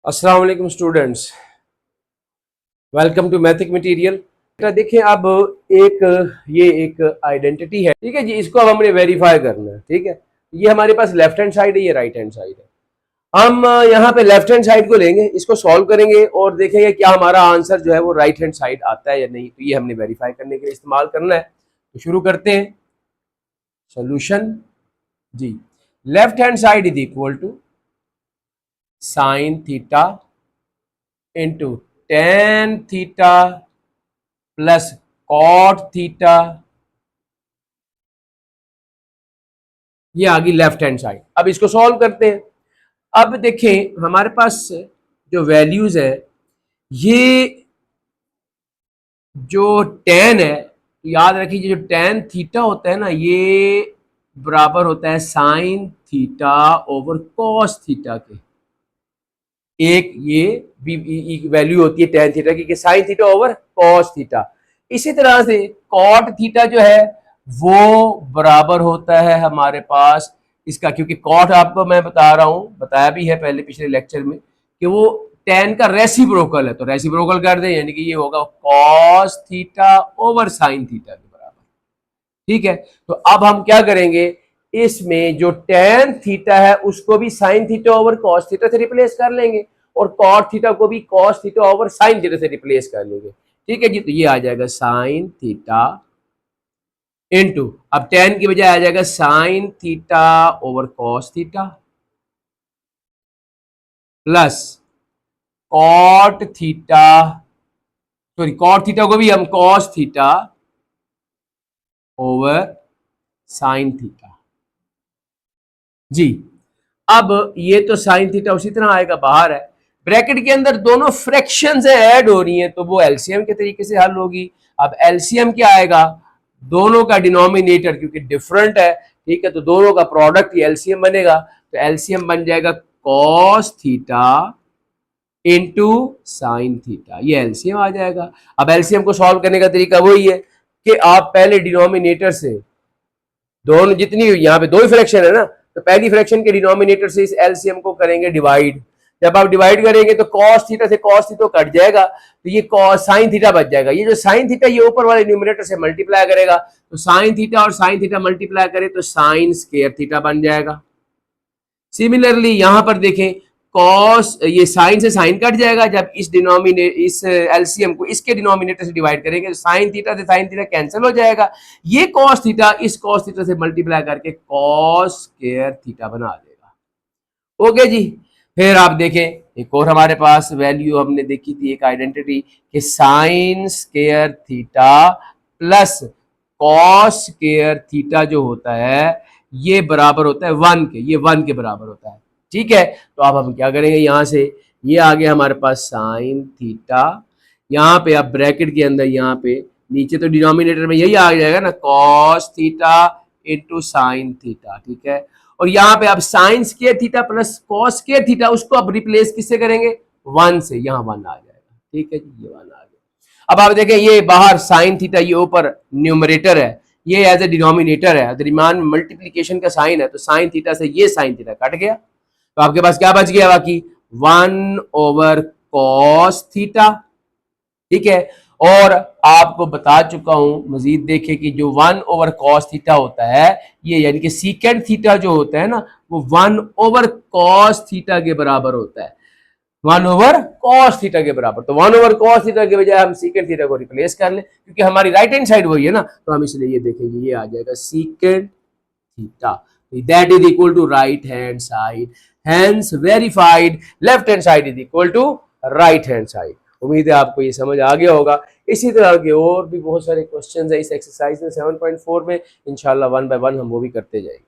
अस्सलाम वालेकुम students, welcome to Mathic Material. देखिए अब एक आइडेंटिटी है, ठीक है जी। इसको अब हमने वेरीफाई करना है, ठीक है। ये हमारे पास लेफ्ट हैंड साइड है, ये राइट हैंड साइड है। हम यहाँ पे लेफ्ट हैंड साइड को लेंगे, इसको सॉल्व करेंगे और देखेंगे क्या हमारा आंसर जो है वो राइट हैंड साइड आता है या नहीं। तो ये हमने वेरीफाई करने के लिए इस्तेमाल करना है। तो शुरू करते हैं। सोल्यूशन जी, left hand side is equal to sine theta into tan theta plus cot theta. ये आ गई लेफ्ट हैंड साइड। अब इसको सॉल्व करते हैं। अब देखें हमारे पास जो वैल्यूज है, ये जो टेन है, याद रखिए जो टेन थीटा होता है ना, ये बराबर होता है sign theta over cos theta के। एक ये भी वैल्यू होती है टेन थीटा की, sign theta over cos theta. इसी तरह से कॉट थीटा जो है वो बराबर होता है हमारे पास इसका, क्योंकि कॉट आपको मैं बता रहा हूं, बताया भी है पहले पिछले लेक्चर में कि वो टेन का रेसिप्रोकल है। तो रेसिप्रोकल कर दें, यानी कि ये होगा cos theta over sine theta के बराबर, ठीक है। तो अब हम क्या करेंगे, इसमें जो टेन थीटा है उसको भी sine theta over cos theta से रिप्लेस कर लेंगे और कॉट थीटा को भी cos theta over sine theta से रिप्लेस कर लेंगे, ठीक है जी। तो ये आ जाएगा साइन थीटा इनटू, अब टेन की बजाय आ जाएगा sine theta over cos theta plus cot theta, sorry cot theta को भी हम cos theta over sine theta जी। अब ये तो साइन थीटा उसी तरह आएगा, बाहर है ब्रैकेट के अंदर दोनों फ्रैक्शंस ऐड हो रही हैं, तो वो एलसीएम के तरीके से हल होगी। अब एलसीएम क्या आएगा, दोनों का डिनोमिनेटर क्योंकि डिफरेंट है, ठीक है, तो दोनों का प्रोडक्ट ये एलसीएम बनेगा। तो एलसीएम बन जाएगा cos theta into sine theta, ये एलसीएम आ जाएगा। अब एलसीएम को सॉल्व करने का तरीका वही है कि आप पहले डिनोमिनेटर से दोनों, जितनी यहाँ पे दो ही फ्रैक्शन है ना, तो पहली फ्रैक्शन के डिनोमिनेटर से इस एलसीएम को करेंगे डिवाइड। जब आप डिवाइड करेंगे तो कॉस थीटा से कॉस थीटा कट जाएगा, तो ये कॉस साइन थीटा बच जाएगा। ये जो साइन थीटा ये ऊपर वाले न्यूमरेटर से मल्टीप्लाई करेगा, तो साइन थीटा और साइन थीटा मल्टीप्लाई करे तो साइन स्क्वायर थीटा बन जाएगा। सिमिलरली यहां पर देखें, कॉस, ये साइन से साइन कट जाएगा, जब इस एलसीएम को इसके डिनोमिनेटर से डिवाइड करेंगे तो साइन थीटा से साइन थीटा कैंसिल हो जाएगा। ये कॉस थीटा इस कॉस थीटा से मल्टीप्लाई करके कॉस स्क्वायर थीटा बना देगा। ओके जी। फिर आप देखें एक और हमारे पास वैल्यू हमने देखी थी, एक आइडेंटिटी कि sine square theta plus cos square theta जो होता है ये बराबर होता है वन के, ये वन के बराबर होता है, ठीक है। तो अब हम क्या करेंगे, यहां से ये आ गया हमारे पास साइन थीटा, यहाँ पे अब ब्रैकेट के अंदर यहाँ पे नीचे तो डिनोमिनेटर में यही आ जाएगा ना, cos theta into sine theta, ठीक है। और यहाँ पे अब sine square theta plus cos square theta, उसको अब रिप्लेस किससे करेंगे, वन से, यहाँ वन आ जाएगा, ठीक है जी, ये वन आ गया। अब आप देखें ये बाहर साइन थीटा, ये ऊपर न्यूमरेटर है, ये एज ए डिनोमिनेटर है, दरमियान मल्टीप्लीकेशन का साइन है, तो साइन थीटा से ये साइन थीटा कट गया, तो आपके पास क्या बच गया बाकी, वन ओवर कॉस थीटा, ठीक है। और आपको बता चुका हूं मजीद देखे कि जो वन ओवर कॉस थीटा होता है ये, यानी कि सीकेंड थीटा जो होता है ना, वो वन ओवर कॉस थीटा के बराबर होता है, वन ओवर कॉस थीटा के बराबर। तो वन ओवर कॉस थीटा के बजाय हम सीकेंड थीटा को रिप्लेस कर लें, क्योंकि हमारी राइट हैंड साइड वही है ना, तो हम इसलिए ये देखेंगे, ये आ जाएगा secant theta, that is equal to right hand side, hence verified left hand side is equal to right hand side. उम्मीद है आपको ये समझ आ गया होगा। इसी तरह के और भी बहुत सारे क्वेश्चंस है इस एक्सरसाइज में 7.4 में, इंशाल्लाह वन बाय वन हम वो भी करते जाएंगे।